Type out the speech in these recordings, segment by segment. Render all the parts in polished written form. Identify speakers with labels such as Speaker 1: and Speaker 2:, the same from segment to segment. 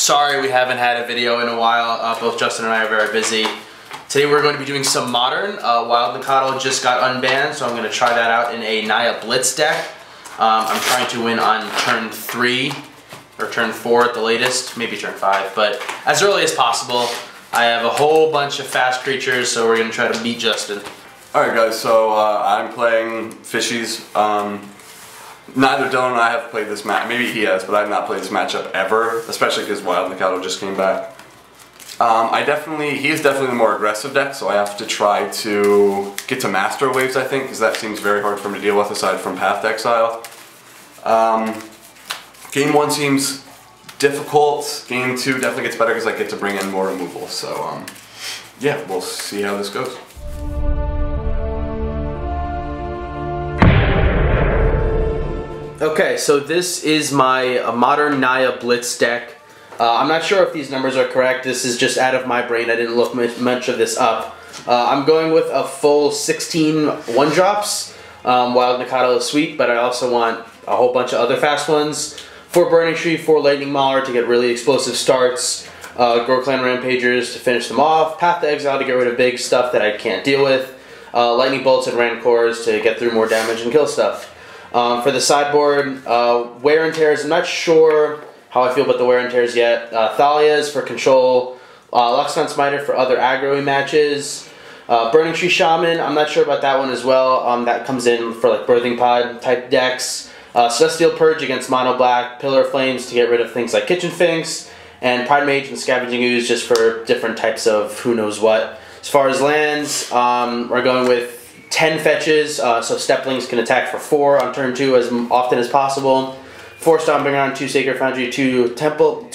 Speaker 1: Sorry we haven't had a video in a while. Both Justin and I are very busy. Today we're going to be doing some modern. Wild nacatl just got unbanned, so I'm going to try that out in a Naya Blitz deck. I'm trying to win on turn 3 or turn 4 at the latest, maybe turn 5, but as early as possible. I have a whole bunch of fast creatures, so we're going to try to beat Justin.
Speaker 2: Alright guys, so I'm playing fishies. Neither Dylan and I have played this match. Maybe he has, but I have not played this matchup ever, especially because Wild nacatl just came back. He is definitely the more aggressive deck, so I have to try to get to master waves, I think, because that seems very hard for him to deal with aside from path to exile. Game 1 seems difficult. Game 2 definitely gets better because I get to bring in more removal. So yeah, we'll see how this goes.
Speaker 1: Okay, so this is my modern Naya Blitz deck. I'm not sure if these numbers are correct. This is just out of my brain. I didn't look much of this up. I'm going with a full 16 1-drops. Wild nacatl is sweet, but I also want a whole bunch of other fast ones. 4 Burning Tree, 4 Lightning Mauler to get really explosive starts. Ghor-clan rampagers to finish them off. Path to exile to get rid of big stuff that I can't deal with. Lightning bolts and rancors to get through more damage and kill stuff. For the sideboard, wear and tears. I'm not sure how I feel about the wear and tears yet. Thalia is for control. Loxodon smiter for other aggro matches. Burning Tree Shaman, I'm not sure about that one as well. That comes in for like birthing pod type decks. Celestial Purge against mono black. Pillar of Flames to get rid of things like kitchen finks. And pridemage and scavenging ooze just for different types of who knows what. As far as lands, we're going with 10 fetches, so stepplings can attack for 4 on turn 2 as often as possible. 4 stomping around, 2 sacred foundry, 2 temples,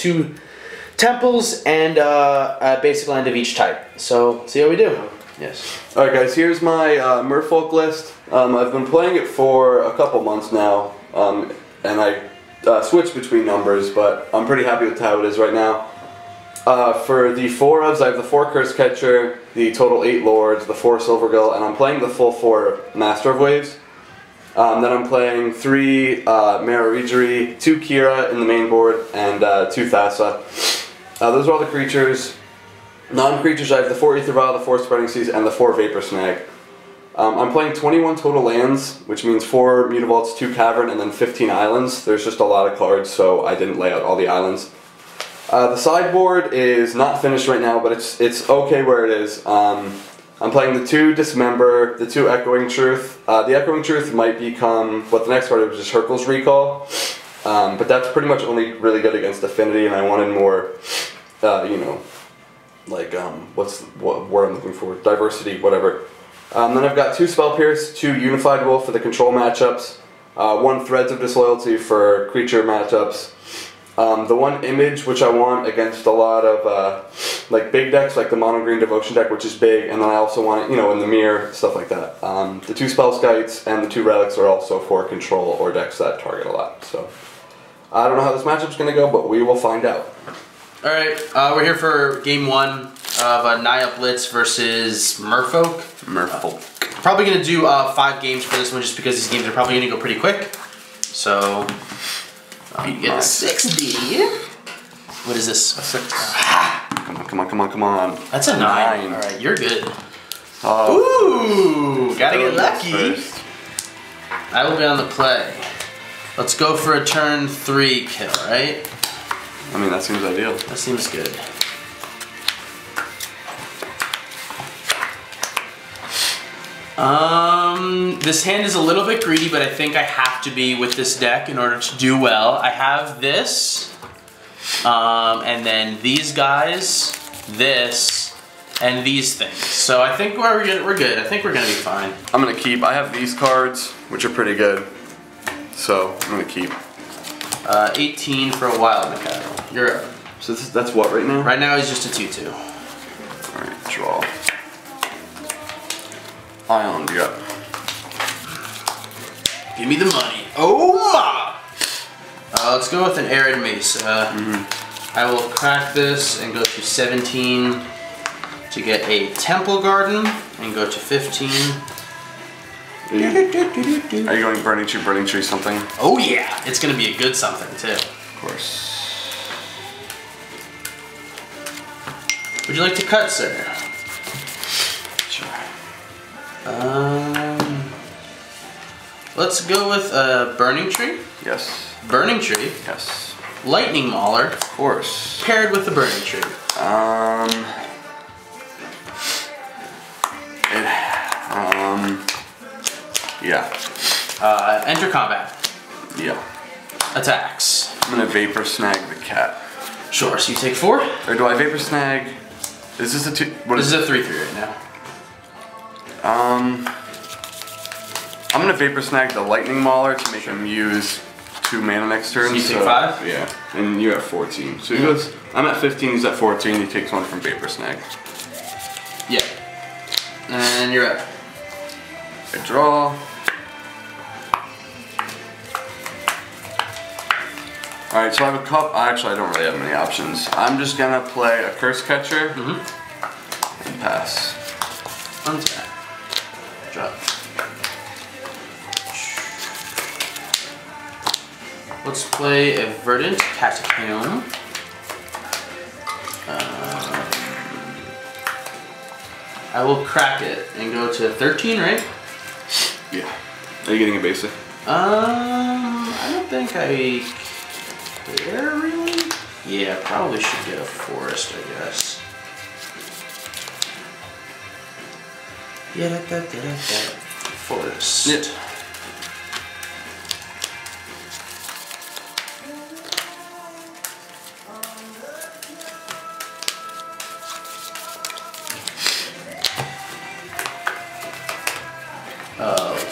Speaker 1: and a basic land of each type. So see how we do. Yes.
Speaker 2: Alright guys, here's my Merfolk list. I've been playing it for a couple months now, and I switch between numbers, but I'm pretty happy with how it is right now. For the 4 ofs, I have the 4 Curse Catcher, the total 8 Lords, the 4 Silvergill, and I'm playing the full 4 Master of Waves. Then I'm playing 3 Mauler, 2 Kira in the main board, and 2 Thassa. Those are all the creatures. Non-creatures, I have the 4 Ether Vial, the 4 Spreading Seas, and the 4 Vapor Snag. I'm playing 21 total lands, which means 4 Mutavaults, 2 Cavern, and then 15 islands. There's just a lot of cards, so I didn't lay out all the islands. The sideboard is not finished right now, but it's okay where it is. I'm playing the 2 Dismember, the 2 Echoing Truth. The Echoing Truth might become what the next card is, which is Hurkyl's Recall. But that's pretty much only really good against Affinity, and I wanted more, you know, like, what word I'm looking for? Diversity, whatever. Then I've got 2 Spell Pierce, 2 Unified Wolf for the control matchups, 1 Threads of Disloyalty for creature matchups. The 1 Image, which I want against a lot of like big decks, like the Mono Green Devotion deck, which is big, and then I also want it, you know, in the mirror, stuff like that. The 2 Spell Skites and the 2 Relics are also for control or decks that target a lot. So I don't know how this matchup's going to go, but we will find out.
Speaker 1: Alright, we're here for game 1 of Naya Blitz versus Merfolk. Probably going to do 5 games for this one just because these games are probably going to go pretty quick. So you get a 60. What is this?
Speaker 2: A 6. Come on.
Speaker 1: That's a 9. Alright, you're good. Ooh, gotta get lucky. I will be on the play. Let's go for a turn 3 kill, right?
Speaker 2: I mean, that seems ideal.
Speaker 1: That seems good. This hand is a little bit greedy, but I think I have to be with this deck in order to do well. I have this, and then these guys, this, and these things. So I think we're good. I think we're gonna be fine.
Speaker 2: I'm gonna keep. I have these cards, which are pretty good. So I'm gonna keep.
Speaker 1: 18 for a Wild nacatl. You're up.
Speaker 2: So that's what right now?
Speaker 1: Right now he's just a 2/2.
Speaker 2: Alright, draw. Island, you're up.
Speaker 1: Give me the money. Oh my! Let's go with an arid mesa. I will crack this and go to 17 to get a temple garden and go to 15.
Speaker 2: Are you going burning tree something?
Speaker 1: Oh yeah, it's gonna be a good something too.
Speaker 2: Of course.
Speaker 1: Would you like to cut, sir?
Speaker 2: Sure.
Speaker 1: Let's go with burning tree.
Speaker 2: Yes.
Speaker 1: Burning tree.
Speaker 2: Yes.
Speaker 1: Lightning mauler.
Speaker 2: Of course.
Speaker 1: Paired with the burning tree.
Speaker 2: Yeah.
Speaker 1: Enter combat.
Speaker 2: Yeah.
Speaker 1: Attacks.
Speaker 2: I'm gonna vapor snag the cat.
Speaker 1: Sure, so you take 4?
Speaker 2: Or do I vapor snag? Is this a 2? What
Speaker 1: This
Speaker 2: is
Speaker 1: is a 3/3 right now.
Speaker 2: I'm gonna vapor snag the lightning mauler to make him use 2 mana next turn.
Speaker 1: So you take 5?
Speaker 2: Yeah, and you're at 14. So he goes, I'm at 15, he's at 14, he takes 1 from vapor snag.
Speaker 1: Yeah. And you're up.
Speaker 2: I draw. Alright, so I have a cup. Actually, I don't really have many options. I'm just gonna play a curse catcher and pass.
Speaker 1: Untap. Drop. Let's play a verdant catacomb. I will crack it and go to 13, right?
Speaker 2: Yeah. Are you getting a basic?
Speaker 1: I don't think I care really. Yeah, probably should get a forest, I guess. Yeah, forest.
Speaker 2: Yeah.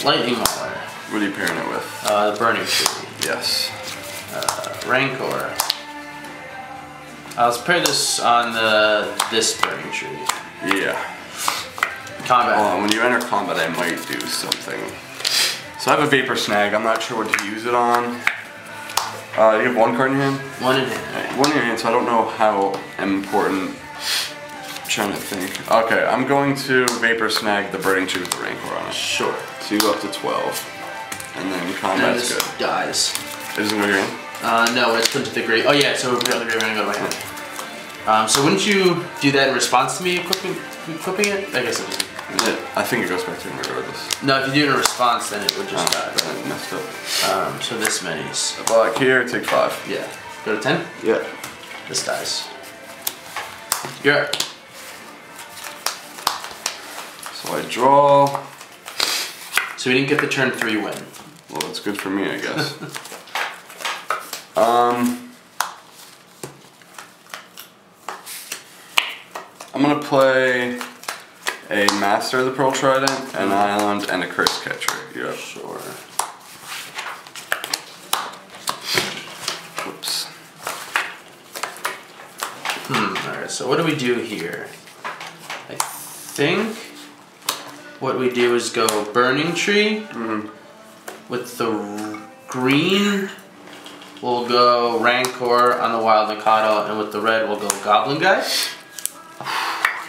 Speaker 1: Lightning mauler.
Speaker 2: What are you pairing it with?
Speaker 1: The burning tree.
Speaker 2: Yes.
Speaker 1: Rancor. Let's pair this on this burning tree.
Speaker 2: Yeah.
Speaker 1: Combat.
Speaker 2: Hold on, when you enter combat, I might do something. So I have a vapor snag. I'm not sure what to use it on. You have 1 card in your hand?
Speaker 1: 1 in hand.
Speaker 2: 1 in your hand, so I don't know how important. I'm trying to think. Okay, I'm going to vapor snag the burning tree with the rancor on it.
Speaker 1: Sure.
Speaker 2: So you go up to 12. And then combat's good.
Speaker 1: Dies.
Speaker 2: It doesn't go to your hand?
Speaker 1: No, it's put to the grave. Oh yeah, so the grave and go to my hand. So wouldn't you do that in response to me equipping it? I guess it doesn't.
Speaker 2: I think it goes back to him regardless.
Speaker 1: No, if you do it in response, then it would just die.
Speaker 2: Then I messed up.
Speaker 1: So this many's.
Speaker 2: Black here, take 5.
Speaker 1: Yeah. Go to 10?
Speaker 2: Yeah.
Speaker 1: This dies. You're up.
Speaker 2: So I draw.
Speaker 1: So we didn't get the turn 3 win.
Speaker 2: Well, that's good for me, I guess. I'm gonna play a Master of the Pearl Trident, an Island, and a Curse Catcher. You're up.
Speaker 1: Sure.
Speaker 2: Whoops.
Speaker 1: Alright, so what do we do here? I think what we do is go Burning Tree. With the green, we'll go Rancor on the Wild nacatl, and with the red, we'll go Goblin Guy.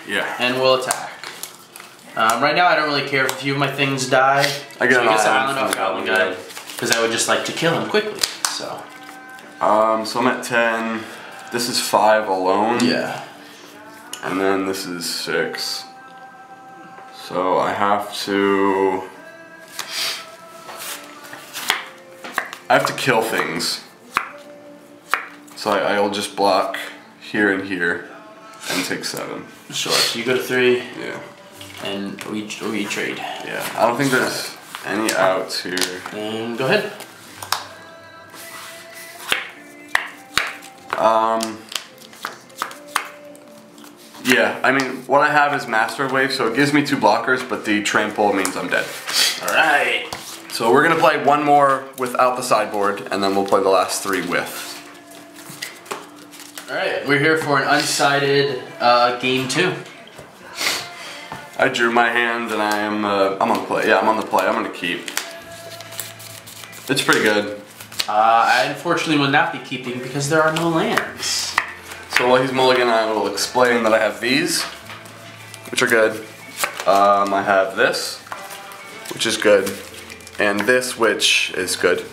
Speaker 2: Yeah.
Speaker 1: And we'll attack. Right now, I don't really care if a few of my things die.
Speaker 2: I guess
Speaker 1: Island off Goblin Guy, because I would just like to kill him quickly. So.
Speaker 2: So I'm at 10. This is 5 alone.
Speaker 1: Yeah.
Speaker 2: And then this is 6. So I have to kill things. So I'll just block here and here and take 7.
Speaker 1: Sure. So you go to 3.
Speaker 2: Yeah.
Speaker 1: And we trade.
Speaker 2: Yeah. I don't think there's any outs here.
Speaker 1: And go ahead.
Speaker 2: Yeah, I mean, what I have is Master Wave, so it gives me 2 blockers, but the trample means I'm dead.
Speaker 1: Alright.
Speaker 2: So we're gonna play 1 more without the sideboard, and then we'll play the last 3 with.
Speaker 1: Alright, we're here for an unsided game 2.
Speaker 2: I drew my hand, and I'm on the play. Yeah, I'm on the play. I'm gonna keep. It's pretty good.
Speaker 1: I unfortunately will not be keeping because there are no lands.
Speaker 2: So while he's mulligan, I will explain that I have these, which are good. I have this, which is good, and this, which is good.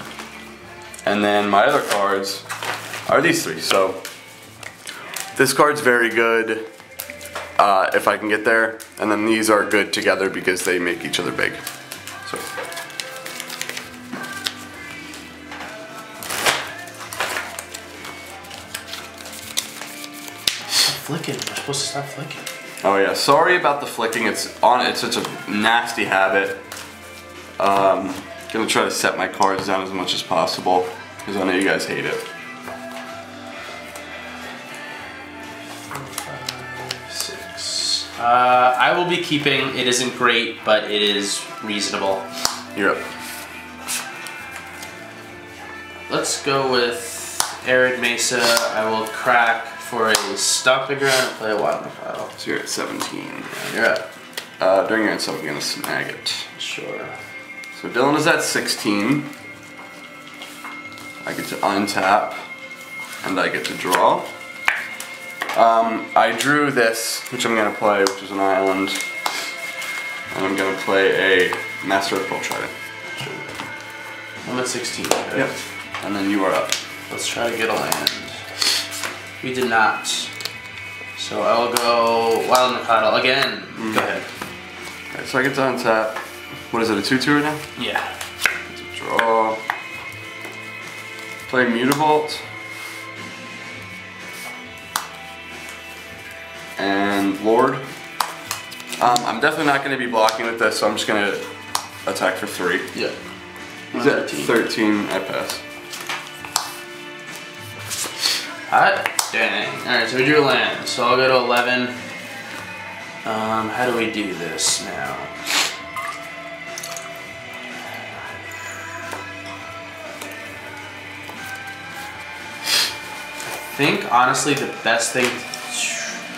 Speaker 2: And then my other cards are these 3. So this card's very good. if I can get there. And then these are good together because they make each other big. So.
Speaker 1: Flicking. We're supposed to stop flicking.
Speaker 2: Oh yeah, sorry about the flicking. It's such a nasty habit. Gonna try to set my cards down as much as possible because I know you guys hate it.
Speaker 1: 4, 5, 6. I will be keeping. It isn't great, but it is reasonable.
Speaker 2: You're up.
Speaker 1: Let's go with arid mesa. I will crack for a stomping ground and play a wild nacatl.
Speaker 2: So you're at 17.
Speaker 1: You're up.
Speaker 2: During your end, so I'm gonna snag it.
Speaker 1: Sure.
Speaker 2: So Dylan is at 16. I get to untap, and I get to draw. I drew this, which I'm gonna play, which is an island, and I'm gonna play a Master of Trident.
Speaker 1: Sure. I'm at 16. Okay?
Speaker 2: Yep. And then you are up.
Speaker 1: Let's try to get a land. We did not. So I will go wild nacatl again. Go ahead.
Speaker 2: Okay, so I get to untap. What is it, a 2/2 right now?
Speaker 1: Yeah.
Speaker 2: Get to draw. Play Mutavault. And Lord. I'm definitely not going to be blocking with this, so I'm just going to attack for 3.
Speaker 1: Yeah.
Speaker 2: He's at 13. I pass.
Speaker 1: Hot dang. Alright, so we drew a land. So I'll go to 11. How do we do this now? I think, honestly, the best thing...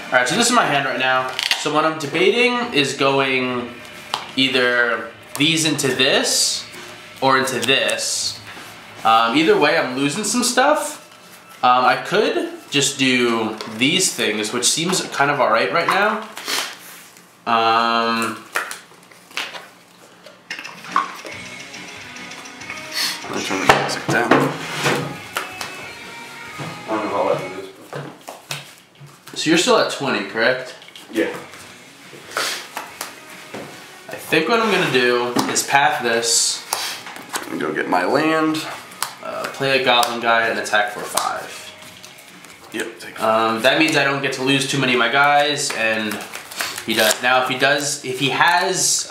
Speaker 1: Alright, so this is my hand right now. So what I'm debating is going either these into this or into this. Either way, I'm losing some stuff. I could just do these things, which seems kind of alright right now.
Speaker 2: I'm turn the music down. I don't know how loud it is.
Speaker 1: So you're still at 20, correct?
Speaker 2: Yeah.
Speaker 1: I think what I'm gonna do is path this.
Speaker 2: I'm gonna go get my land.
Speaker 1: Play a goblin guy and attack for 5.
Speaker 2: Yep. Take
Speaker 1: that means I don't get to lose too many of my guys, and he does. Now, if he has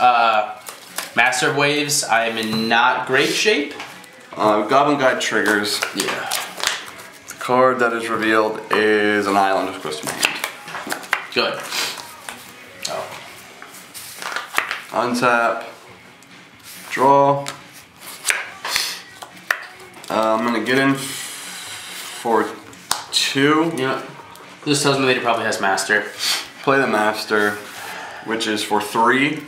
Speaker 1: Master of Waves, I am in not great shape.
Speaker 2: Goblin Guide triggers.
Speaker 1: Yeah.
Speaker 2: The card that is revealed is an island, of course, to my hand.
Speaker 1: Good. Oh.
Speaker 2: Untap. Draw. I'm gonna get in for 2.
Speaker 1: Yep. This tells me that he probably has Master.
Speaker 2: Play the Master, which is for 3.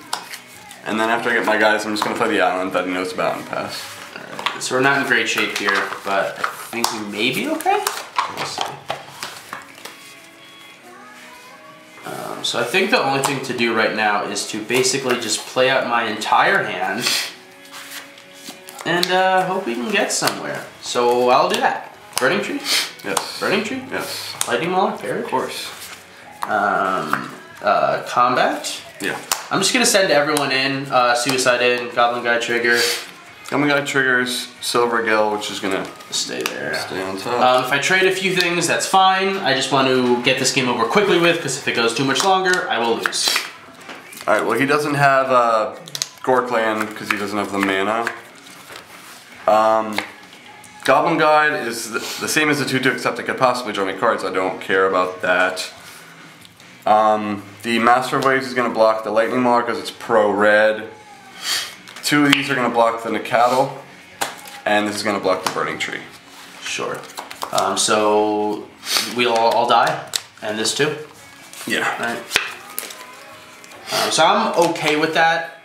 Speaker 2: And then after I get my guys, I'm just gonna play the island that he knows about and pass.
Speaker 1: Alright, so we're not in great shape here, but I think we may be okay. We'll see. So I think the only thing to do right now is to basically just play out my entire hand and hope we can get somewhere. So I'll do that. Burning tree?
Speaker 2: Yes.
Speaker 1: Burning tree?
Speaker 2: Yes.
Speaker 1: Lightning mauler? Fair?
Speaker 2: Of course.
Speaker 1: Combat?
Speaker 2: Yeah.
Speaker 1: I'm just gonna send everyone in, suicide in, goblin guy trigger.
Speaker 2: Goblin Guide triggers, Silver Gill, which is gonna
Speaker 1: Stay there.
Speaker 2: stay on top.
Speaker 1: If I trade a few things, that's fine. I just want to get this game over quickly with, because if it goes too much longer, I will lose.
Speaker 2: Alright, well he doesn't have ghor-clan because he doesn't have the mana. Goblin Guide is the same as the 2/2, except I could possibly draw me cards. I don't care about that. The Master of Waves is going to block the Lightning Mauler because it's pro-red. 2 of these are going to block the nacatl, and this is going to block the Burning Tree.
Speaker 1: Sure. So we'll all die, and this too?
Speaker 2: Yeah.
Speaker 1: Alright. So I'm okay with that.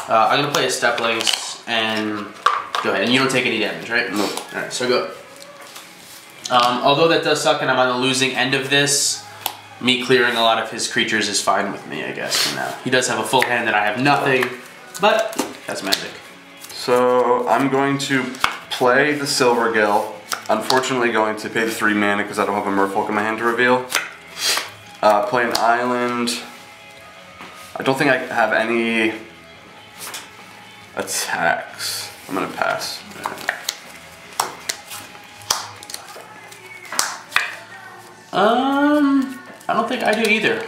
Speaker 1: I'm going to play a steppe lynx, and go ahead. And you don't take any damage, right?
Speaker 2: Nope.
Speaker 1: Alright, so go. Although that does suck and I'm on the losing end of this, me clearing a lot of his creatures is fine with me, I guess, for now. He does have a full hand and I have nothing, but that's magic.
Speaker 2: So I'm going to play the Silver Gill. Unfortunately going to pay the 3 mana because I don't have a Merfolk in my hand to reveal. Play an island. I don't think I have any attacks. I'm gonna pass.
Speaker 1: I don't think I do either.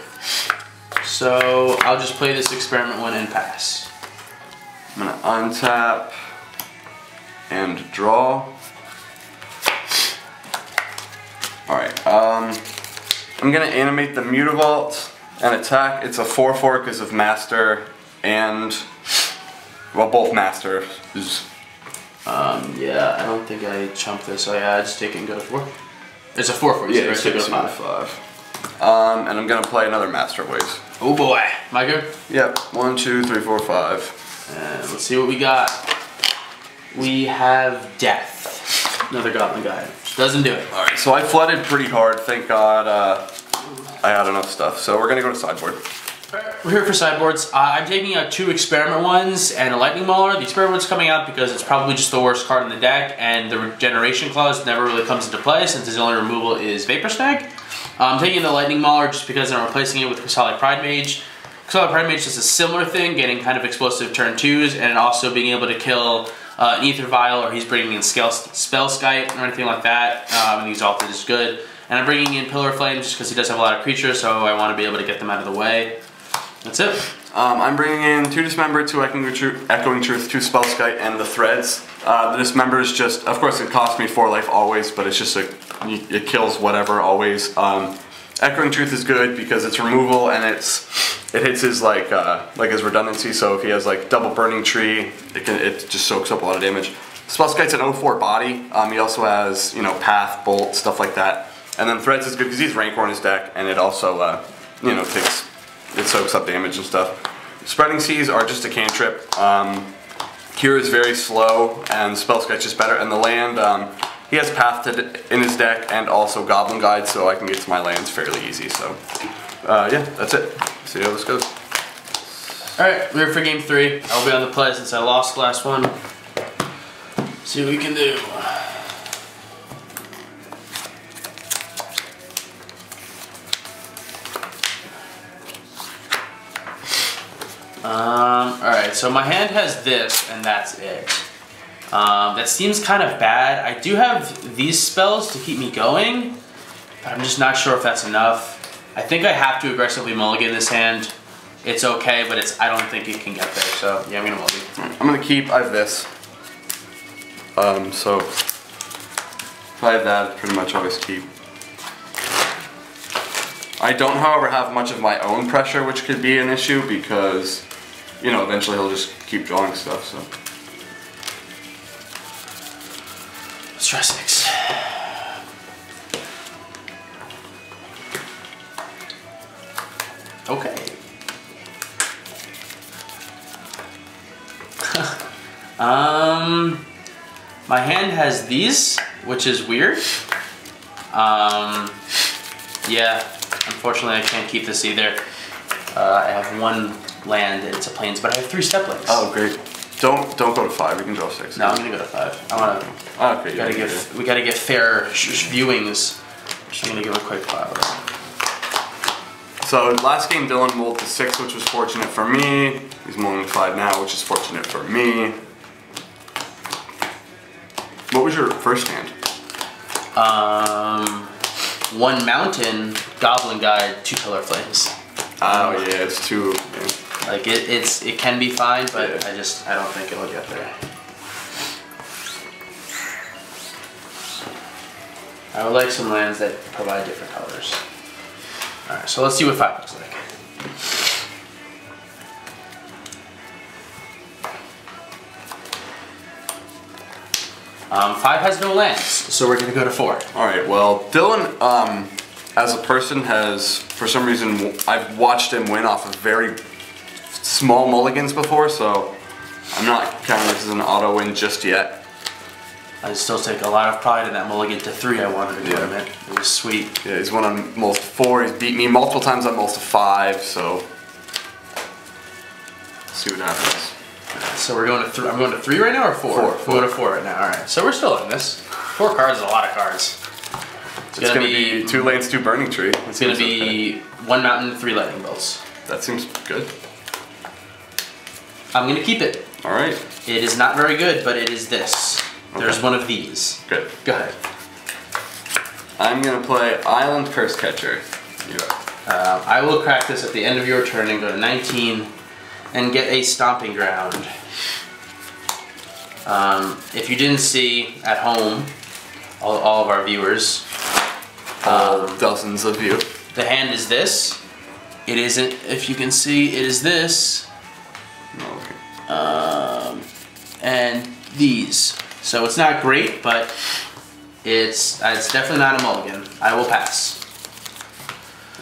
Speaker 1: So I'll just play this experiment one and pass.
Speaker 2: I'm gonna untap and draw. Alright, I'm gonna animate the Mutavault and attack. It's a 4/4 because of Master and, well, both Masters.
Speaker 1: Yeah, I don't think I chump this, so yeah, I just take it and go to 4. It's a 4/4,
Speaker 2: yeah,
Speaker 1: so
Speaker 2: it's
Speaker 1: go to
Speaker 2: 5. And I'm gonna play another Master Ways.
Speaker 1: Oh boy, am I good?
Speaker 2: Yep, 1, 2, 3, 4, 5.
Speaker 1: And let's see what we got. We have Death. Another goblin guy. Doesn't do it.
Speaker 2: Alright, so I flooded pretty hard. Thank God I had enough stuff. So we're gonna go to sideboard.
Speaker 1: We're here for sideboards. I'm taking out 2 experiment ones and a lightning mauler. The experiment one's coming out because it's probably just the worst card in the deck, and the regeneration clause never really comes into play since his only removal is Vapor Snag. I'm taking the lightning mauler just because I'm replacing it with qasali pridemage. Qasali pridemage does a similar thing, getting kind of explosive turn 2s, and also being able to kill an ether vial, or he's bringing in spell skite or anything like that. And he's altered is good. And I'm bringing in Pillar of Flame just because he does have a lot of creatures, so I want to be able to get them out of the way. That's it.
Speaker 2: I'm bringing in 2 Dismember, 2 Echoing Truth, 2 Spellskite, and the Threads. The Dismember is just, of course it costs me 4 life always, but it's just it kills whatever always. Echoing Truth is good because it's removal and it hits his like his redundancy, so if he has like double Burning Tree, it just soaks up a lot of damage. Spellskite's an 0/4 body. He also has, you know, Path, Bolt, stuff like that. And then Threads is good because he's Rancor in his deck, and it also, you know, it soaks up damage and stuff. Spreading Seas are just a cantrip. Cure is very slow, and Spellskite's just better. And the land, he has Path in his deck, and also Goblin Guide, so I can get to my lands fairly easy. So, yeah, that's it. See how this goes.
Speaker 1: Alright, we're here for game 3. I'll be on the play since I lost the last one. See what we can do. Alright, so my hand has this, and that's it. That seems kind of bad. I do have these spells to keep me going, but I'm just not sure if that's enough. I think I have to aggressively mulligan this hand. It's okay, but I don't think it can get there, so yeah, I'm gonna mulligan.
Speaker 2: I'm gonna keep, I have this. So, if I have that, pretty much always keep. I don't, however, have much of my own pressure, which could be an issue because, you know, eventually he'll just keep drawing stuff, so.
Speaker 1: Let's try 6. Okay. My hand has these, which is weird. Yeah, unfortunately I can't keep this either. I have 1 land, it's a plains, but I have 3 steppelings.
Speaker 2: Oh, great. Don't go to 5, you can draw 6.
Speaker 1: No, I'm gonna go to 5. I wanna,
Speaker 2: okay,
Speaker 1: we gotta get fair viewings. So I'm gonna give a quick 5.
Speaker 2: So last game Dylan mulled to 6, which was fortunate for me. He's mulling to 5 now, which is fortunate for me. What was your first hand?
Speaker 1: 1 mountain, Goblin Guide, 2 Pillar Flames.
Speaker 2: Oh yeah, it's 2. Yeah.
Speaker 1: Like it can be fine, but yeah. I don't think it'll get there. I would like some lands that provide different colors. Alright, so let's see what 5 looks like. Five has no lands, so we're gonna go to 4.
Speaker 2: Alright, well, Dylan, as a person has, for some reason, I've watched him win off of very small mulligans before, so I'm not counting this as an auto win just yet.
Speaker 1: I still take a lot of pride in that mulligan to 3 I won in the tournament. It was sweet.
Speaker 2: Yeah, he's won on most 4. He's beat me multiple times on most 5, so let's see what happens.
Speaker 1: So we're going to 3. I'm going to 3 right now, or 4?
Speaker 2: 4.
Speaker 1: We're going to 4 right now. All right. So we're still in this. 4 cards is a lot of cards.
Speaker 2: It's gonna be 2 lanes, 2 burning tree.
Speaker 1: It's gonna be 1 mountain, 3 lightning bolts.
Speaker 2: That seems good.
Speaker 1: I'm gonna keep it.
Speaker 2: All right.
Speaker 1: It is not very good, but it is this. Okay. There's one of these.
Speaker 2: Good.
Speaker 1: Go ahead.
Speaker 2: I'm gonna play Island Curse Catcher.
Speaker 1: I will crack this at the end of your turn and go to 19 and get a stomping ground. If you didn't see at home, all of our viewers,
Speaker 2: dozens of you,
Speaker 1: the hand is this. It isn't, if you can see, it is this.
Speaker 2: Okay.
Speaker 1: And these. So it's not great, but it's definitely not a mulligan. I will pass.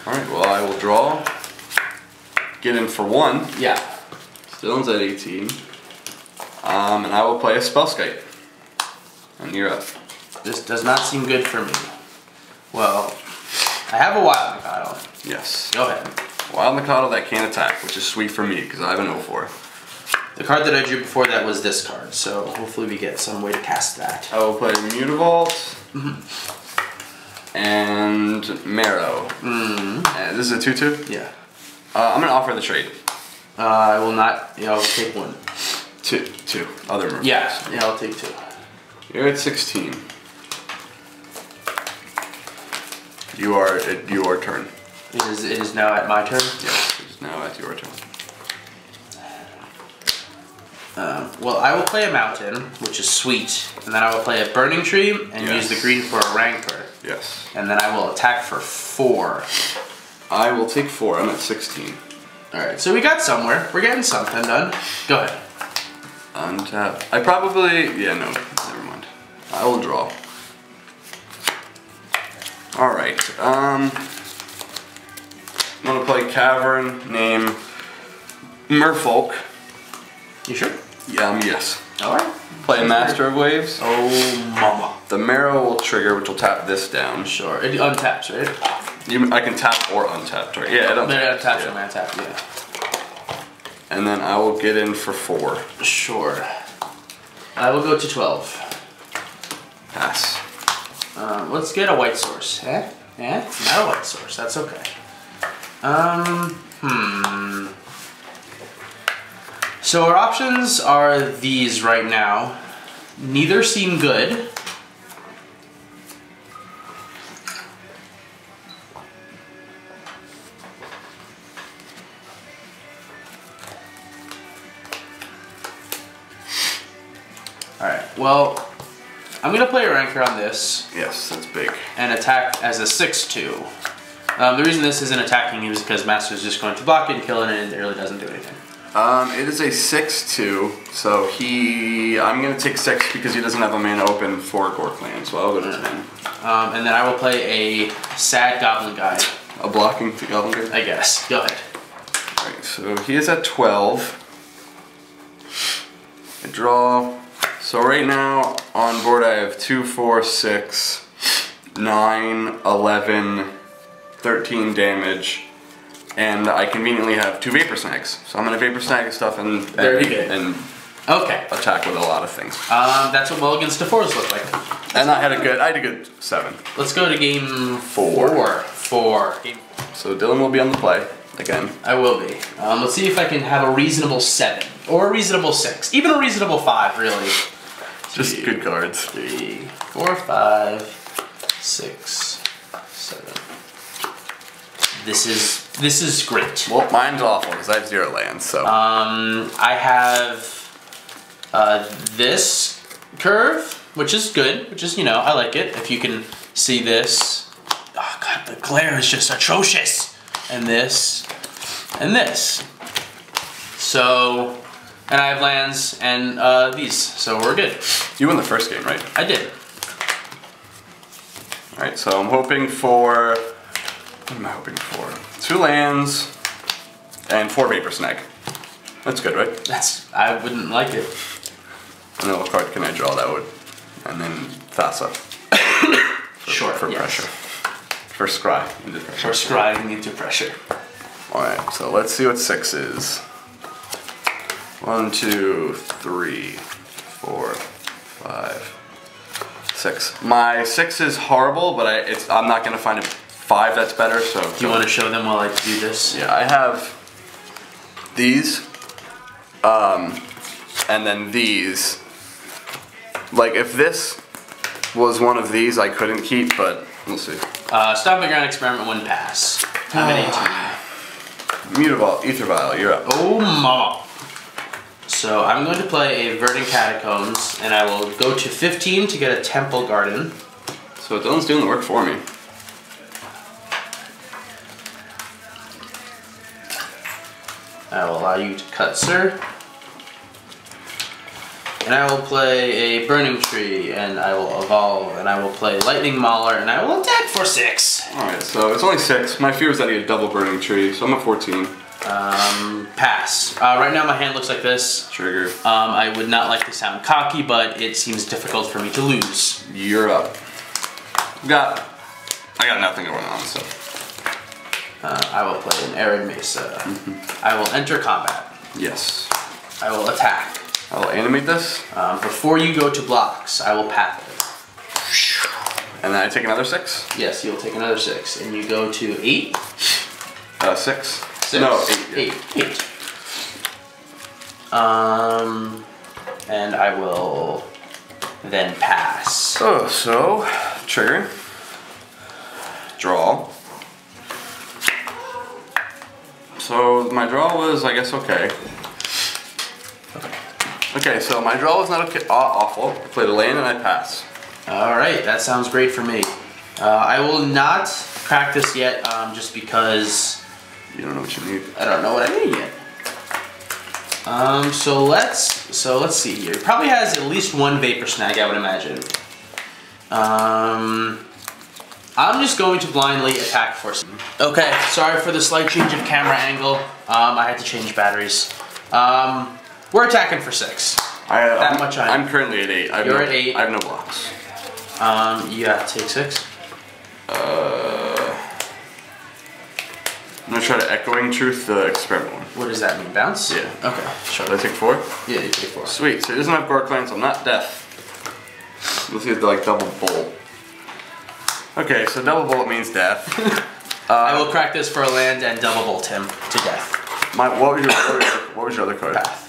Speaker 2: Alright, well I will draw. Get in for 1.
Speaker 1: Yeah.
Speaker 2: Dylan's at 18. And I will play a Spellskite. And you're up.
Speaker 1: This does not seem good for me. Well, I have a wild nacatl.
Speaker 2: Yes.
Speaker 1: Go ahead.
Speaker 2: Wild nacatl that can't attack, which is sweet for me because I have an 0-4.
Speaker 1: The card that I drew before that was this card, so hopefully we get some way to cast that.
Speaker 2: I will play Mutavault. And Marrow. And this is a 2/2?
Speaker 1: Yeah.
Speaker 2: I'm going to offer the trade.
Speaker 1: I will not. Yeah, I'll take 1.
Speaker 2: 2. Other Merfolks.
Speaker 1: Yeah, I'll take 2.
Speaker 2: You're at 16. Your turn.
Speaker 1: It is now at my turn?
Speaker 2: Yes, it is now at your turn.
Speaker 1: Well, I will play a mountain, which is sweet, and then I will play a burning tree and use the green for a rancor.
Speaker 2: Yes.
Speaker 1: And then I will attack for 4.
Speaker 2: I will take 4. I'm at 16.
Speaker 1: Alright, so we got somewhere. We're getting something done. Go ahead.
Speaker 2: Untap. I probably... Yeah, no. Never mind. I will draw. Alright. I'm going to play Cavern, name Merfolk.
Speaker 1: You sure?
Speaker 2: Yes.
Speaker 1: Alright.
Speaker 2: Play Master of Waves.
Speaker 1: Oh, mama.
Speaker 2: The Marrow will trigger, which will tap this down.
Speaker 1: Sure. It untaps, right?
Speaker 2: I can tap or untap, right? Yeah, it untaps.
Speaker 1: It untaps, yeah.
Speaker 2: And then I will get in for 4.
Speaker 1: Sure. I will go to 12.
Speaker 2: Pass.
Speaker 1: Let's get a white source. Eh? Not a white source. That's okay. So our options are these right now. Neither seem good. Alright, well, I'm going to play a rancor on this.
Speaker 2: Yes, that's big.
Speaker 1: And attack as a 6/2. The reason this isn't attacking is because Master's just going to block it and kill it, and it really doesn't do anything.
Speaker 2: It is a 6/2, so I'm going to take 6 because he doesn't have a mana open for ghor-clan, so I'll go to 10.
Speaker 1: And then I will play a sad goblin guy.
Speaker 2: A blocking goblin guy?
Speaker 1: I guess. Go ahead.
Speaker 2: Alright, so he is at 12. I draw. So right now on board I have 2, 4, 6, 9, 11, 13 damage. And I conveniently have 2 Vapor Snags. So I'm going to Vapor Snag stuff and
Speaker 1: Okay.
Speaker 2: attack with a lot of things.
Speaker 1: That's what mulligans to 4s look like.
Speaker 2: And I had a good 7.
Speaker 1: Let's go to game 4. 4.
Speaker 2: So Dylan will be on the play again.
Speaker 1: I will be. Let's see if I can have a reasonable 7. Or a reasonable 6. Even a reasonable 5, really.
Speaker 2: Just good cards.
Speaker 1: 3, 4, 5, 6, 7. This is great.
Speaker 2: Well, mine's awful because I have 0 lands, so.
Speaker 1: I have this curve, which is good, which is, I like it. If you can see this. Oh god, the glare is just atrocious. And this, and this. So, and I have lands and these, so we're good.
Speaker 2: You won the first game, right?
Speaker 1: I did.
Speaker 2: Alright, so I'm hoping for... What am I hoping for? 2 lands and 4 Vapor Snag. That's good, right?
Speaker 1: I wouldn't like it.
Speaker 2: And then what card can I draw that would? And then Thassa.
Speaker 1: Sure,
Speaker 2: for
Speaker 1: yes.
Speaker 2: pressure. For scry into pressure.
Speaker 1: For scrying into pressure.
Speaker 2: Alright, so let's see what 6 is. 1, 2, 3, 4, 5, 6. My 6 is horrible, but I'm not gonna find a 5 that's better. So
Speaker 1: do you want to show them while I do this?
Speaker 2: Yeah, I have these, and then these. Like if this was one of these, I couldn't keep, but we'll see.
Speaker 1: Stomping ground experiment 1 pass. I'm at 18.
Speaker 2: Mutable, ether vial, you're up.
Speaker 1: Oh mama. So I'm going to play a verdant catacombs, and I will go to 15 to get a temple garden.
Speaker 2: So Dylan's doing the work for me.
Speaker 1: I will allow you to cut, sir. And I will play a burning tree, and I will evolve, and I will play lightning mauler, and I will attack for 6.
Speaker 2: Alright, so it's only 6. My fear is that he had a double burning tree, so I'm at 14.
Speaker 1: Pass. Right now my hand looks like this.
Speaker 2: Trigger.
Speaker 1: I would not like to sound cocky, but it seems difficult for me to lose.
Speaker 2: You're up. I got nothing going on, so.
Speaker 1: I will play an arid mesa. I will enter combat.
Speaker 2: Yes.
Speaker 1: I will attack.
Speaker 2: I will animate this.
Speaker 1: Before you go to blocks, I will path it.
Speaker 2: And then I take another 6?
Speaker 1: Yes, you'll take another 6. And you go to 8?
Speaker 2: 6.
Speaker 1: 6.
Speaker 2: No,
Speaker 1: 8. 8. And I will then pass.
Speaker 2: Oh, so, trigger. Draw. So my draw was, I guess, okay. Okay, so my draw was not okay, awful. I played a land and I pass.
Speaker 1: Alright, that sounds great for me. I will not crack this yet, just because
Speaker 2: you don't know what you need.
Speaker 1: I don't know what I need yet. So let's see here. It probably has at least 1 vapor snag, I would imagine. I'm just going to blindly attack for some. Okay, sorry for the slight change of camera angle. I had to change batteries. We're attacking for 6.
Speaker 2: I'm currently at 8.
Speaker 1: You're at 8.
Speaker 2: I have no blocks.
Speaker 1: You have to take 6.
Speaker 2: I'm gonna try to echoing truth the experiment one.
Speaker 1: What does that mean? Bounce?
Speaker 2: Yeah.
Speaker 1: Okay, sure.
Speaker 2: Did I take 4?
Speaker 1: Yeah, you take 4.
Speaker 2: Sweet. So he doesn't have ghor-clan, so I'm not death. Let's see if they're like double bolt. Okay, so double bolt means death.
Speaker 1: I will crack this for a land and double bolt him to death.
Speaker 2: What was your other card?
Speaker 1: Path.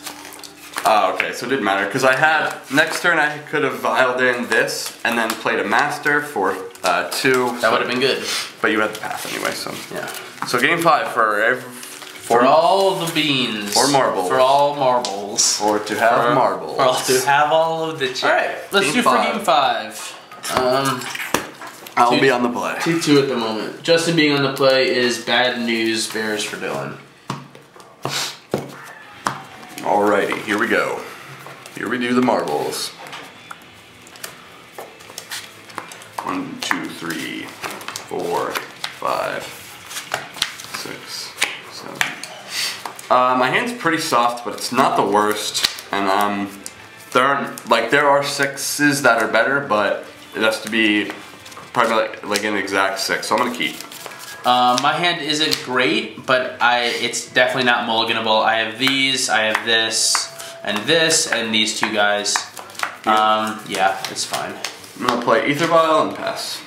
Speaker 2: Oh, okay, so it didn't matter, because I had, next turn I could have vialed in this, and then played a master for 2.
Speaker 1: That would have been good.
Speaker 2: But you had the path anyway, so.
Speaker 1: Yeah.
Speaker 2: So game 5
Speaker 1: for all the beans.
Speaker 2: Or marbles.
Speaker 1: For all marbles.
Speaker 2: Or to have marbles.
Speaker 1: Or to have all of the chips. Alright, let's do for game 5.
Speaker 2: I'll be on the play.
Speaker 1: 2-2 at the moment. Justin being on the play is bad news bears for Dylan.
Speaker 2: Alrighty, here we go. Here we do the marbles. 1, 2, 3, 4, 5, 6, 7. My hand's pretty soft, but it's not the worst. And there are 6s that are better, but it has to be probably like an exact 6. So I'm gonna keep.
Speaker 1: My hand isn't great, but it's definitely not mulliganable. I have these, I have this, and these 2 guys. Yeah, it's fine.
Speaker 2: I'm gonna play Ether Vial and pass.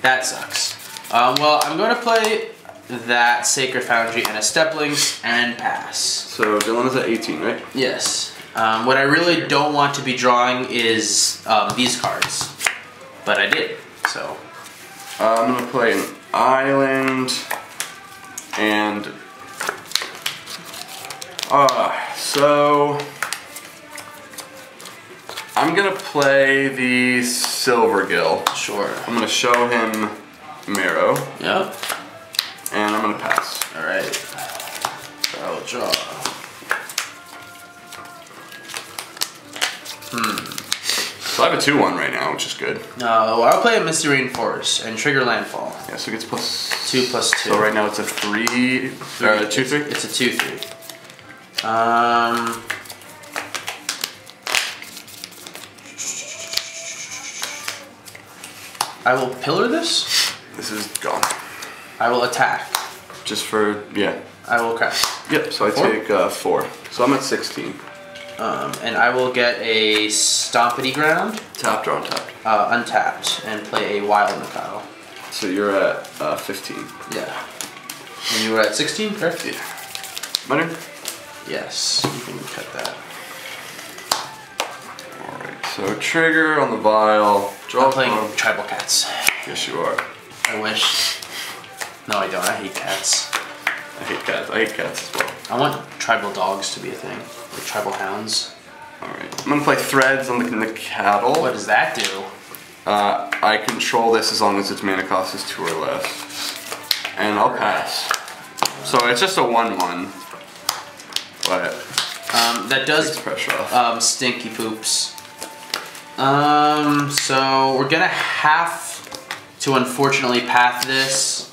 Speaker 1: That sucks. Well, I'm going to play that Sacred Foundry and a Steppe Lynx and pass.
Speaker 2: So Dylan is at 18, right?
Speaker 1: Yes. What I really don't want to be drawing is these cards, but I did, so.
Speaker 2: I'm gonna play an island and so I'm gonna play the Silver Gill.
Speaker 1: Sure.
Speaker 2: I'm gonna show him Marrow.
Speaker 1: Yep.
Speaker 2: And I'm gonna pass.
Speaker 1: Alright. I'll draw.
Speaker 2: So I have a 2/1 right now, which is good.
Speaker 1: No, I'll play a misty rainforest and trigger landfall.
Speaker 2: Yeah, so it gets plus
Speaker 1: 2 plus 2.
Speaker 2: So right now it's a 3 or a 2/3?
Speaker 1: It's a 2/3. I will pillar this.
Speaker 2: This is gone.
Speaker 1: I will attack.
Speaker 2: Just for, yeah.
Speaker 1: I will crack.
Speaker 2: Yep, so I take 4. So I'm at 16.
Speaker 1: And I will get a stompity ground.
Speaker 2: Tapped or untapped?
Speaker 1: Untapped, and play a wild nacatl.
Speaker 2: So you're at 15.
Speaker 1: Yeah. And you were at 16, correct?
Speaker 2: Yeah. Better?
Speaker 1: Yes, you can cut that.
Speaker 2: Alright, so trigger on the vial. Draw
Speaker 1: I'm playing tribal cats.
Speaker 2: Yes, you are.
Speaker 1: I wish. No, I don't. I hate cats.
Speaker 2: I hate cats. I hate cats as well.
Speaker 1: I want tribal dogs to be a thing. Like tribal hounds.
Speaker 2: Alright. I'm gonna play threads on the nacatl.
Speaker 1: What does that do?
Speaker 2: I control this as long as its mana cost is 2 or less. And I'll pass. So it's just a 1/1. But
Speaker 1: that does
Speaker 2: pressure off.
Speaker 1: Stinky poops. So we're gonna have to unfortunately path this.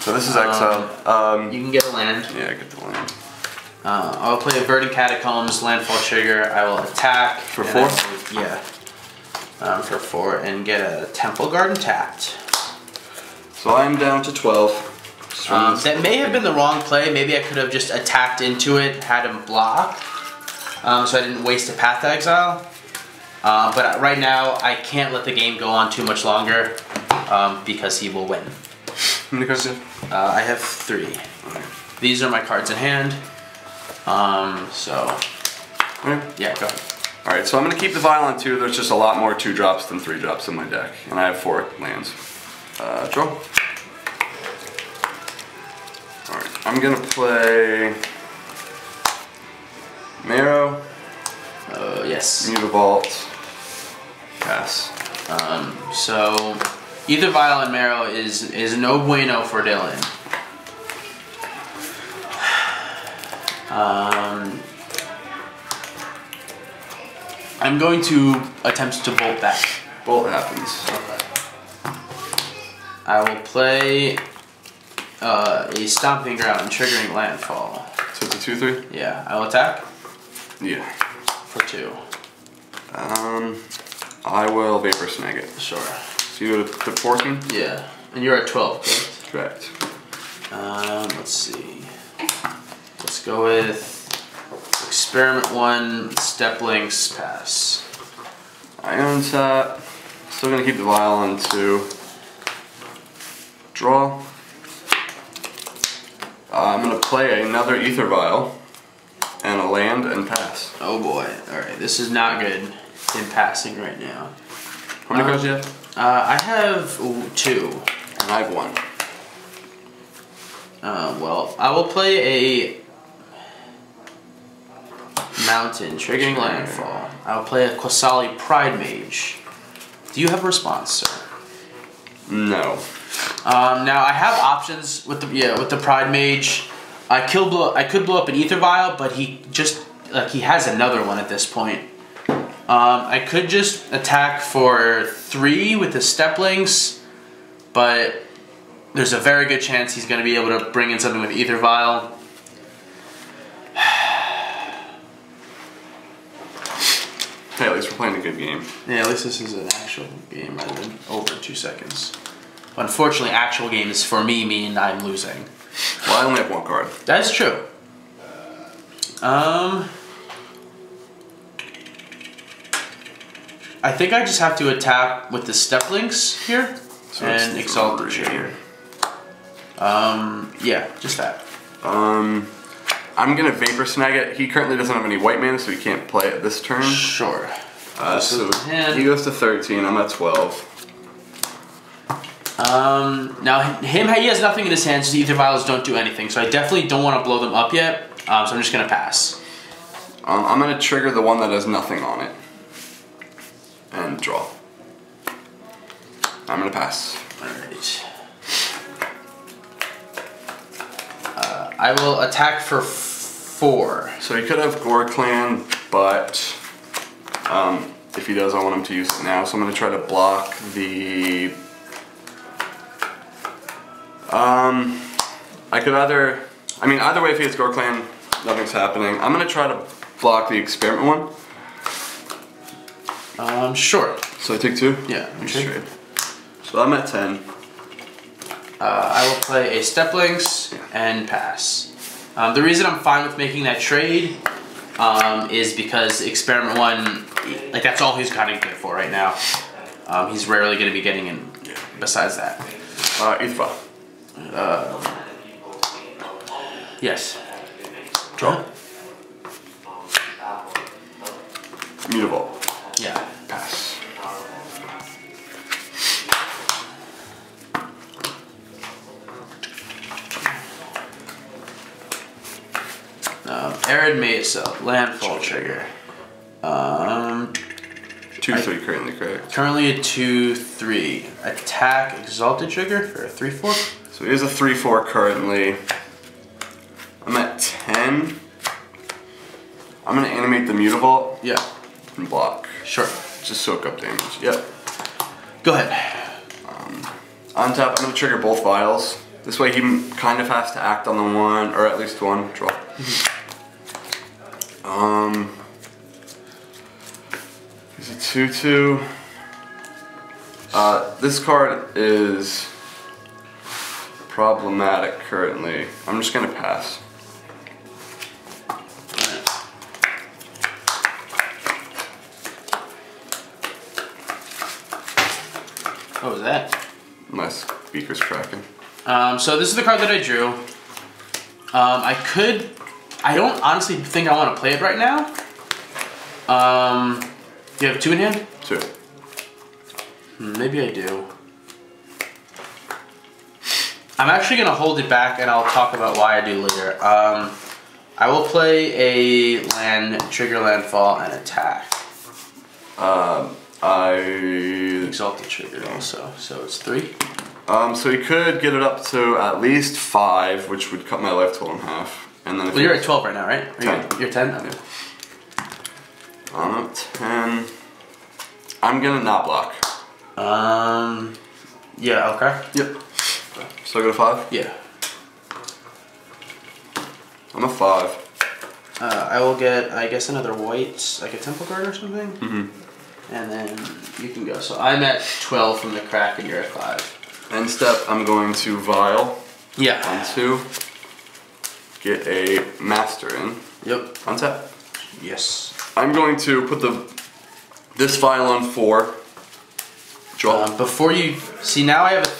Speaker 2: So this is exile.
Speaker 1: You can get a land.
Speaker 2: Yeah, I get the land.
Speaker 1: I'll play a verdant catacombs, landfall trigger. I will attack.
Speaker 2: For 4?
Speaker 1: Yeah. For 4 and get a temple garden tapped.
Speaker 2: So I'm down to 12.
Speaker 1: That may have been the wrong play. Maybe I could have just attacked into it, had him block, so I didn't waste a path to exile. But right now, I can't let the game go on too much longer because he will win.
Speaker 2: How many cards do you have?
Speaker 1: I have 3.
Speaker 2: Okay.
Speaker 1: These are my cards in hand.
Speaker 2: Okay.
Speaker 1: Yeah, go ahead.
Speaker 2: Alright, so I'm going to keep the vial on 2. There's just a lot more 2-drops than 3-drops in my deck. And I have 4 lands. Draw. Alright, I'm going to play Marrow.
Speaker 1: Yes.
Speaker 2: Mutavault. Pass.
Speaker 1: So either Vial and Marrow is no bueno for Dylan. I'm going to attempt to bolt back.
Speaker 2: Bolt happens.
Speaker 1: I will play a stomping ground, triggering landfall.
Speaker 2: So it's a 2/3?
Speaker 1: Yeah, I will attack
Speaker 2: Yeah.
Speaker 1: for 2.
Speaker 2: I will vapor snag it.
Speaker 1: Sure.
Speaker 2: So you go to 14?
Speaker 1: Yeah, and you're at 12, correct?
Speaker 2: Correct.
Speaker 1: Let's see. Let's go with experiment 1, step lynx, pass.
Speaker 2: I untap. Still gonna keep the vial on 2. Draw. I'm gonna play another ether vial and a land and pass.
Speaker 1: Oh boy. Alright, this is not good in passing right now.
Speaker 2: How many cards do you have?
Speaker 1: I have 2.
Speaker 2: And I have 1.
Speaker 1: Well, I will play a mountain, triggering landfall. I will play a qasali pridemage. Do you have a response, sir?
Speaker 2: No.
Speaker 1: Now I have options with the pridemage. I could blow up an ether vial, but he has another one at this point. I could just attack for 3 with the step lynx, but there's a very good chance he's going to be able to bring in something with ether vial.
Speaker 2: Hey, at least we're playing a good game.
Speaker 1: Yeah, at least this is an actual game rather than over 2 seconds. Unfortunately, actual games for me mean I'm losing.
Speaker 2: Well, I only have 1 card.
Speaker 1: That's true. I think I just have to attack with the step links here
Speaker 2: So
Speaker 1: and exalt the trigger. Yeah, just that.
Speaker 2: I'm gonna vapor snag it. He currently doesn't have any white mana, so he can't play it this turn.
Speaker 1: Sure.
Speaker 2: So he goes to 13. I'm at 12.
Speaker 1: Now he has nothing in his hands, so ether vials don't do anything. So I definitely don't want to blow them up yet. So I'm just gonna pass.
Speaker 2: I'm gonna trigger the one that has nothing on it and draw. I'm gonna pass.
Speaker 1: All right. I will attack for 4.
Speaker 2: So he could have ghor-clan, but if he does, I want him to use it now. So I'm gonna try to block the. I could either way, if he has ghor-clan, nothing's happening. I'm gonna try to block the experiment one.
Speaker 1: Sure.
Speaker 2: So I take 2?
Speaker 1: Yeah,
Speaker 2: Straight. So I'm at 10.
Speaker 1: I will play a step lynx and pass. The reason I'm fine with making that trade is because experiment 1, like that's all he's kind of good for right now. He's rarely going to be getting in besides that.
Speaker 2: Ifra.
Speaker 1: Yes. Draw?
Speaker 2: Mutable.
Speaker 1: Yeah.
Speaker 2: Pass.
Speaker 1: Arid mesa, landfall trigger.
Speaker 2: 2/3 currently, correct?
Speaker 1: Currently a 2/3. Attack exalted trigger for a 3/4.
Speaker 2: So he is a 3/4 currently. I'm at 10. I'm gonna animate the mutable.
Speaker 1: Yeah.
Speaker 2: And block.
Speaker 1: Sure.
Speaker 2: Just soak up damage. Yep.
Speaker 1: Go ahead.
Speaker 2: On tap, I'm gonna trigger both vials. This way he kind of has to act on the one, or at least one. Draw. He's a 2/2. This card is problematic currently. I'm just gonna pass.
Speaker 1: What was that?
Speaker 2: My speaker's cracking.
Speaker 1: So this is the card that I drew. I don't honestly think I want to play it right now. Do you have 2 in hand?
Speaker 2: 2.
Speaker 1: Maybe I do. I'm actually going to hold it back and I'll talk about why I do later. I will play a land, trigger landfall, and attack. Exalted trigger also, so it's 3.
Speaker 2: So he could get it up to at least 5, which would cut my life total in half. And then if
Speaker 1: you're at 12 right now, right?
Speaker 2: 10.
Speaker 1: You're 10? Okay.
Speaker 2: I'm at 10. I'm gonna not block.
Speaker 1: Yeah, okay.
Speaker 2: Yep. So I go to 5?
Speaker 1: Yeah.
Speaker 2: I'm a 5.
Speaker 1: I will get, I guess, another white, like a temple card or something.
Speaker 2: Mm-hmm.
Speaker 1: And then you can go. So I'm at 12 from the crack and you're at 5.
Speaker 2: End step, I'm going to vial.
Speaker 1: Yeah.
Speaker 2: On 2. Get a master in.
Speaker 1: Yep.
Speaker 2: On tap.
Speaker 1: Yes.
Speaker 2: I'm going to put this vial on 4. Draw.
Speaker 1: Before you see, now I have a.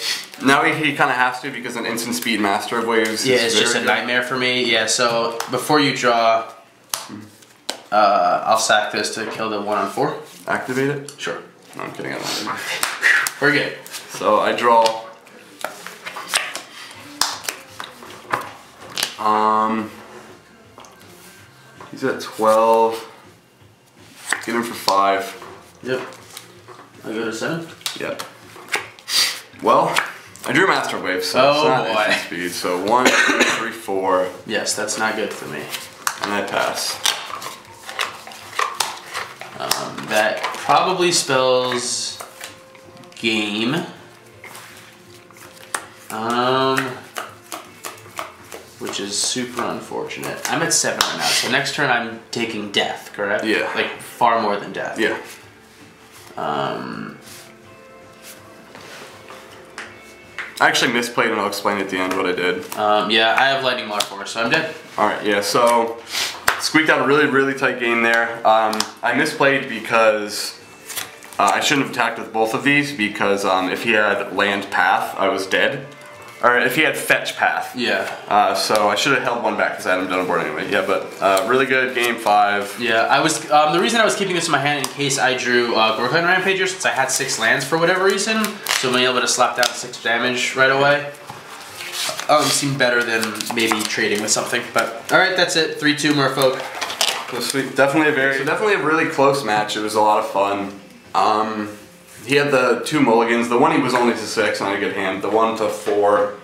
Speaker 2: Now he kind of has to because an instant speed master of waves.
Speaker 1: Yeah, it's just a nightmare for me. Yeah. So before you draw, I'll sack this to kill the 1 on 4.
Speaker 2: Activate it.
Speaker 1: Sure.
Speaker 2: No, I'm kidding.
Speaker 1: We're good.
Speaker 2: So I draw. He's at 12. Get him for 5.
Speaker 1: Yep. I go to 7.
Speaker 2: Yep. Well, I drew Master Wave, so it's not instant speed. So 1, 2, 3, 4.
Speaker 1: Yes, that's not good for me.
Speaker 2: And I pass.
Speaker 1: That probably spells game. Which is super unfortunate. I'm at 7 right now, so next turn I'm taking death, correct?
Speaker 2: Yeah.
Speaker 1: Like far more than death.
Speaker 2: Yeah. I actually misplayed and I'll explain at the end what I did.
Speaker 1: Yeah, I have lightning mauler, so I'm dead.
Speaker 2: Alright, yeah, so squeaked out a really, really tight game there. I misplayed because I shouldn't have attacked with both of these because if he had land path, I was dead. Or if he had fetch path.
Speaker 1: Yeah.
Speaker 2: So I should have held one back because I had him done on board anyway. Yeah, but really good game 5.
Speaker 1: Yeah, I was. The reason I was keeping this in my hand in case I drew ghor-clan rampager, since I had 6 lands for whatever reason, so being able to slap down 6 damage right away seemed better than maybe trading with something. But all right, that's it. 3-2 Merfolk.
Speaker 2: So sweet. Definitely a really close match. It was a lot of fun. He had the 2 mulligans. The one he was only to 6 and I had a good hand. The 1 to 4,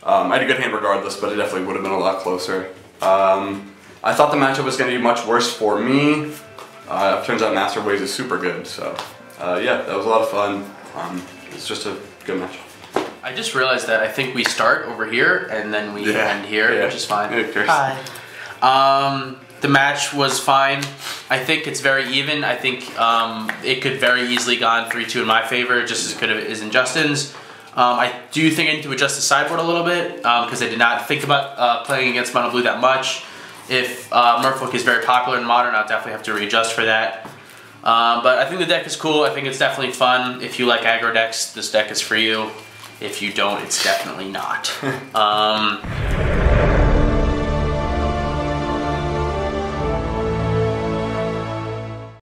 Speaker 2: I had a good hand regardless, but it definitely would have been a lot closer. I thought the matchup was going to be much worse for me. Turns out Master Waves is super good, so yeah, that was a lot of fun. It's just a good match.
Speaker 1: I just realized that I think we start over here and then we end here, which is fine. Hi. The match was fine. I think it's very even. I think it could very easily gone 3-2 in my favor, just as good as in Justin's. I do think I need to adjust the sideboard a little bit because I did not think about playing against Mono Blue that much. If Merfolk is very popular in Modern, I'll definitely have to readjust for that. But I think the deck is cool. I think it's definitely fun. If you like aggro decks, this deck is for you. If you don't, it's definitely not.